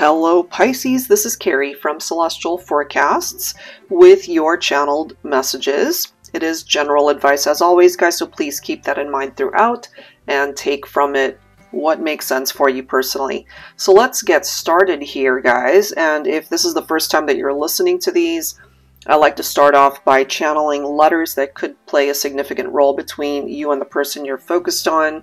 Hello Pisces, this is Carrie from Celestial Forecasts with your channeled messages. It is general advice as always, guys, so please keep that in mind throughout and take from it what makes sense for you personally. So let's get started here, guys, and if this is the first time that you're listening to these, I like to start off by channeling letters that could play a significant role between you and the person you're focused on.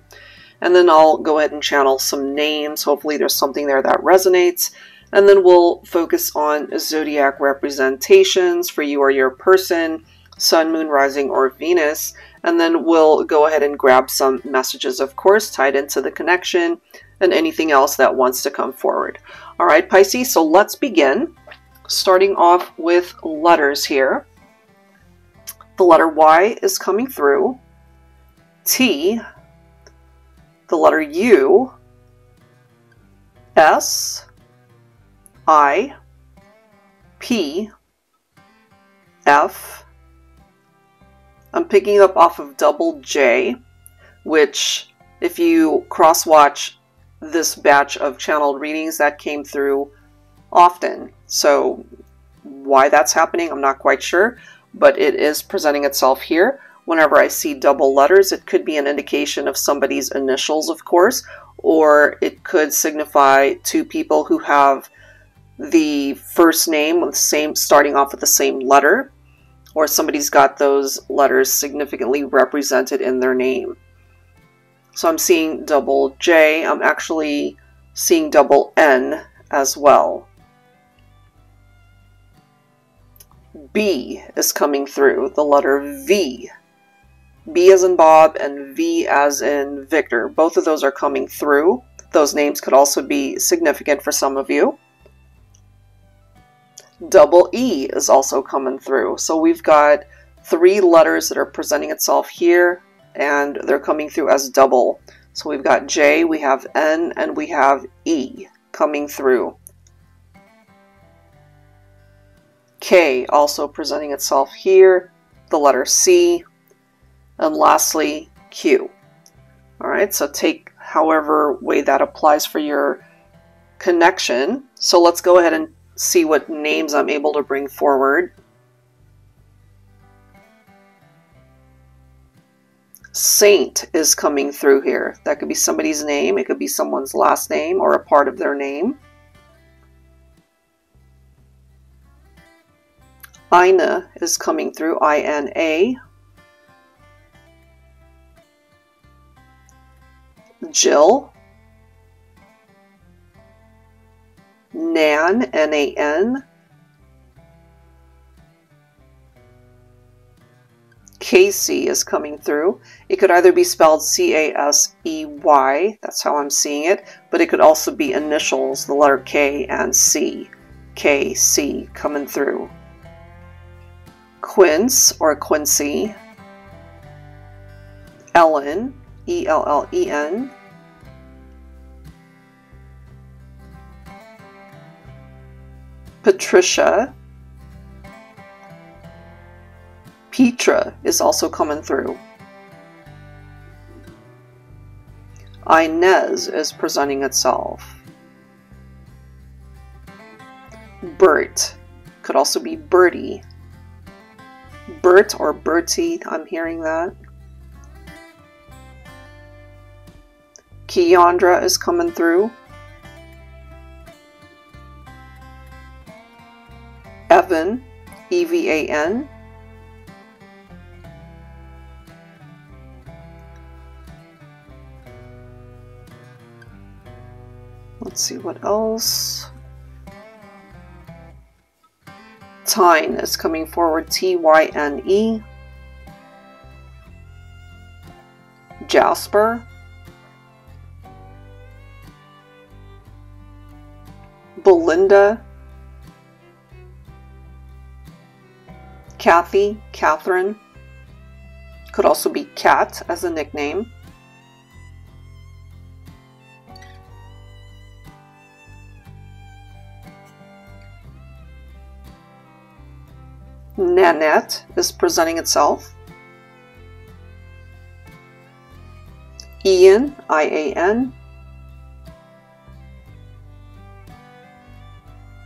And then I'll go ahead and channel some names. Hopefully there's something there that resonates. And then we'll focus on zodiac representations for you or your person, sun, moon, rising, or Venus. And then we'll go ahead and grab some messages, of course, tied into the connection and anything else that wants to come forward. All right, Pisces, so let's begin. Starting off with letters here. The letter Y is coming through. T. The letter U, S, I, P, F. I'm picking up off of double J, which if you cross-watch this batch of channeled readings, that came through often. So why that's happening, I'm not quite sure, but it is presenting itself here. Whenever I see double letters, it could be an indication of somebody's initials, of course, or it could signify two people who have the first name with the same, starting off with the same letter, or somebody's got those letters significantly represented in their name. So I'm seeing double J. I'm actually seeing double N as well. B is coming through, the letter V. B as in Bob and V as in Victor. Both of those are coming through. Those names could also be significant for some of you. Double E is also coming through. So we've got three letters that are presenting itself here, and they're coming through as double. So we've got J, we have N, and we have E coming through. K also presenting itself here, the letter C, and lastly, Q. All right, so take however way that applies for your connection. So let's go ahead and see what names I'm able to bring forward. Saint is coming through here. That could be somebody's name. It could be someone's last name or a part of their name. Ina is coming through, I-N-A. Jill, Nan, N-A-N, Casey is coming through. It could either be spelled C-A-S-E-Y, that's how I'm seeing it, but it could also be initials, the letter K and C, K-C coming through. Quince or Quincy, Ellen, E-L-L-E-N, Patricia, Petra is also coming through. Inez is presenting itself. Bert could also be Bertie. Bert or Bertie, I'm hearing that. Keandra is coming through. Evan, E-V-A-N. Let's see what else. Tyne is coming forward, T-Y-N-E. Jasper. Belinda, Kathy, Catherine, could also be Kat as a nickname. Nanette is presenting itself. Ian, I-A-N.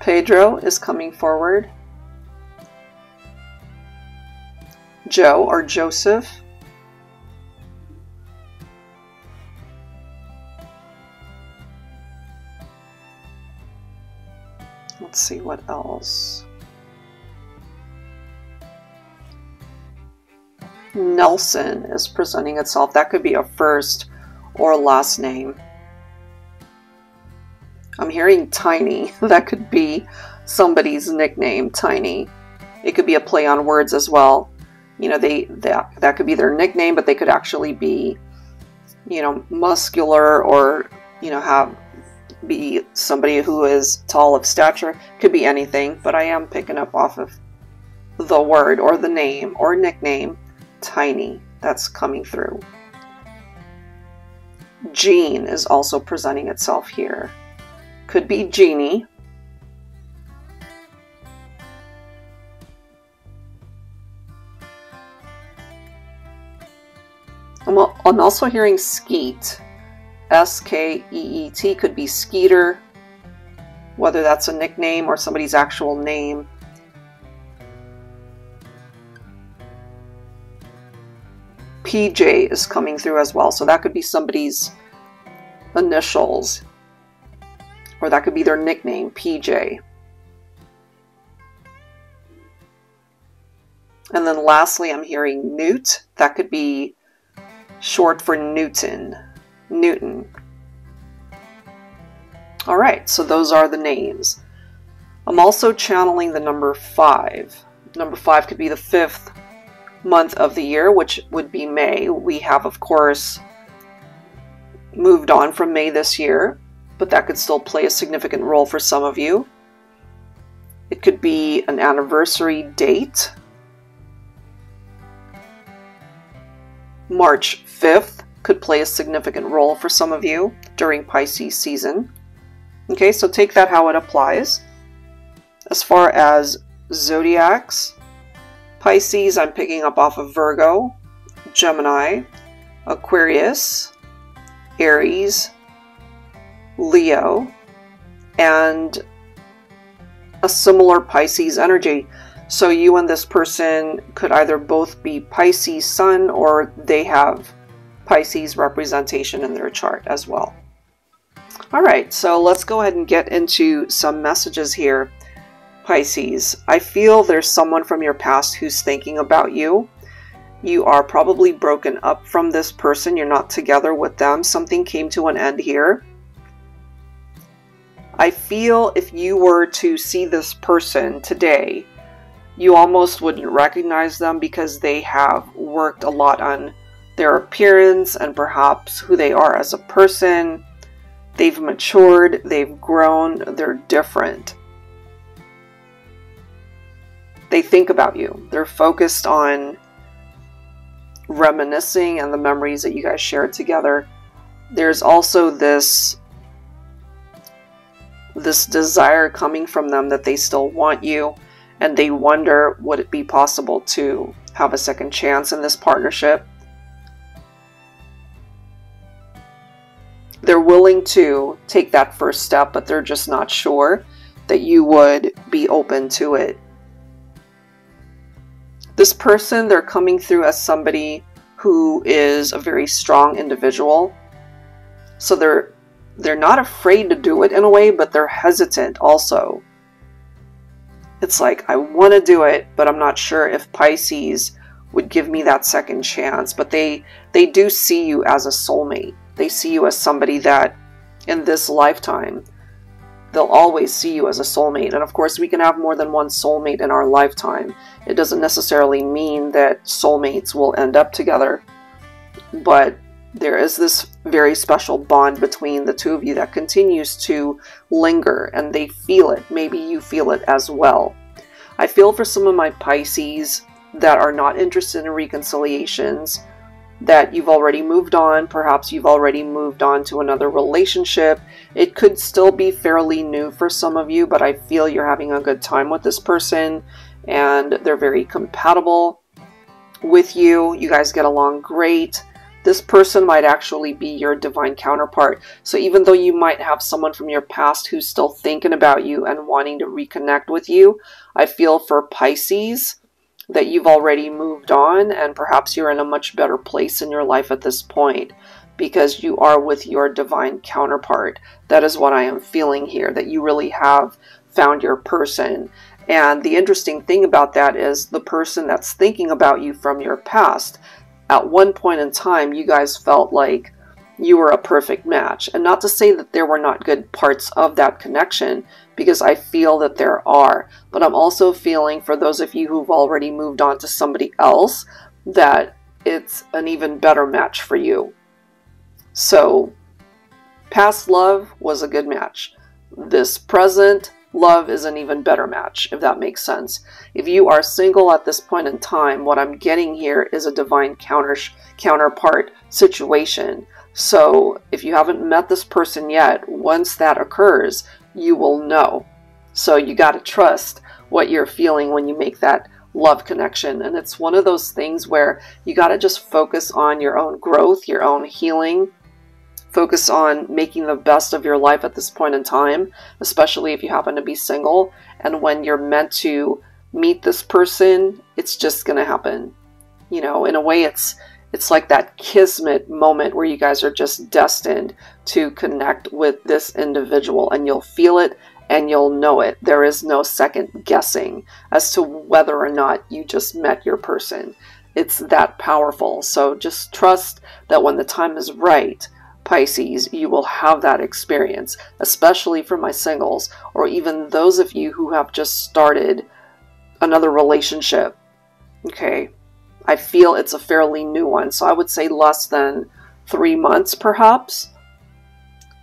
Pedro is coming forward. Joe or Joseph. Let's see what else. Nelson is presenting itself. That could be a first or last name. I'm hearing Tiny. That could be somebody's nickname, Tiny. It could be a play on words as well. You know, that could be their nickname, but they could actually be, you know, muscular, or, you know, be somebody who is tall of stature. Could be anything, but I am picking up off of the word or the name or nickname, Tiny. That's coming through. Jean is also presenting itself here. Could be Jeannie. I'm also hearing Skeet. S-K-E-E-T. Could be Skeeter, whether that's a nickname or somebody's actual name. PJ is coming through as well, so that could be somebody's initials, or that could be their nickname, PJ. And then lastly, I'm hearing Newt. That could be short for Newton. Newton. All right, so those are the names. I'm also channeling the number 5. Number 5 could be the 5th month of the year, which would be May. We have, of course, moved on from May this year, but that could still play a significant role for some of you. It could be an anniversary date. March 5th could play a significant role for some of you during Pisces season. Okay, so take that how it applies. As far as zodiacs, Pisces, I'm picking up off of Virgo, Gemini, Aquarius, Aries, Leo, and a similar Pisces energy. So you and this person could either both be Pisces sun, or they have Pisces representation in their chart as well. All right, so let's go ahead and get into some messages here. Pisces, I feel there's someone from your past who's thinking about you. You are probably broken up from this person. You're not together with them. Something came to an end here. I feel if you were to see this person today, you almost wouldn't recognize them because they have worked a lot on their appearance and perhaps who they are as a person. They've matured, they've grown, they're different. They think about you. They're focused on reminiscing and the memories that you guys shared together. There's also this desire coming from them that they still want you, and they wonder, would it be possible to have a second chance in this partnership? They're willing to take that first step, but they're just not sure that you would be open to it. This person, they're coming through as somebody who is a very strong individual. So they're not afraid to do it in a way, but they're hesitant also. It's like, I want to do it, but I'm not sure if Pisces would give me that second chance. But they do see you as a soulmate. They see you as somebody that in this lifetime, they'll always see you as a soulmate. And of course, we can have more than one soulmate in our lifetime. It doesn't necessarily mean that soulmates will end up together, but there is this very special bond between the two of you that continues to linger, and they feel it. Maybe you feel it as well. I feel for some of my Pisces that are not interested in reconciliations, that you've already moved on. Perhaps you've already moved on to another relationship. It could still be fairly new for some of you, but I feel you're having a good time with this person and they're very compatible with you. You guys get along great. this person might actually be your divine counterpart. So even though you might have someone from your past who's still thinking about you and wanting to reconnect with you, I feel for Pisces that you've already moved on, and perhaps you're in a much better place in your life at this point because you are with your divine counterpart. That is what I am feeling here, that you really have found your person. And the interesting thing about that is the person that's thinking about you from your past, at one point in time, you guys felt like you were a perfect match. And not to say that there were not good parts of that connection, because I feel that there are. But I'm also feeling, for those of you who've already moved on to somebody else, that it's an even better match for you. So, past love was a good match. This present love is an even better match, if that makes sense. If you are single at this point in time, what I'm getting here is a divine counterpart situation. So if you haven't met this person yet, once that occurs, you will know. So you got to trust what you're feeling when you make that love connection. And it's one of those things where you got to just focus on your own growth, your own healing. Focus on making the best of your life at this point in time, especially if you happen to be single. And when you're meant to meet this person, it's just going to happen. You know, in a way, it's like that kismet moment where you guys are just destined to connect with this individual, and you'll feel it and you'll know it. There is no second guessing as to whether or not you just met your person. It's that powerful. So just trust that when the time is right, Pisces, you will have that experience, especially for my singles, or even those of you who have just started another relationship. Okay, I feel it's a fairly new one, so I would say less than 3 months perhaps.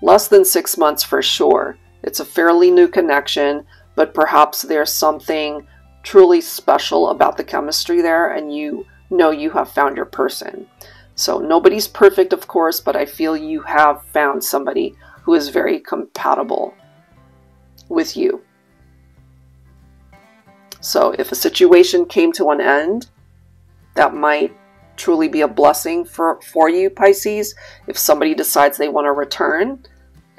Less than 6 months for sure. It's a fairly new connection, but perhaps there's something truly special about the chemistry there, and you know you have found your person. So nobody's perfect, of course, but I feel you have found somebody who is very compatible with you. So if a situation came to an end, that might truly be a blessing for you, Pisces. If somebody decides they want to return,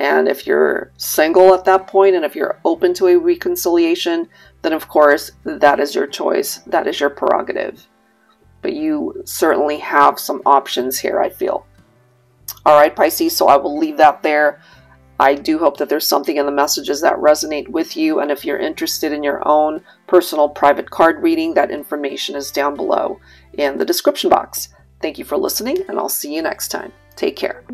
and if you're single at that point, and if you're open to a reconciliation, then of course that is your choice. That is your prerogative. But you certainly have some options here, I feel. All right, Pisces, so I will leave that there. I do hope that there's something in the messages that resonate with you. And if you're interested in your own personal private card reading, that information is down below in the description box. Thank you for listening, and I'll see you next time. Take care.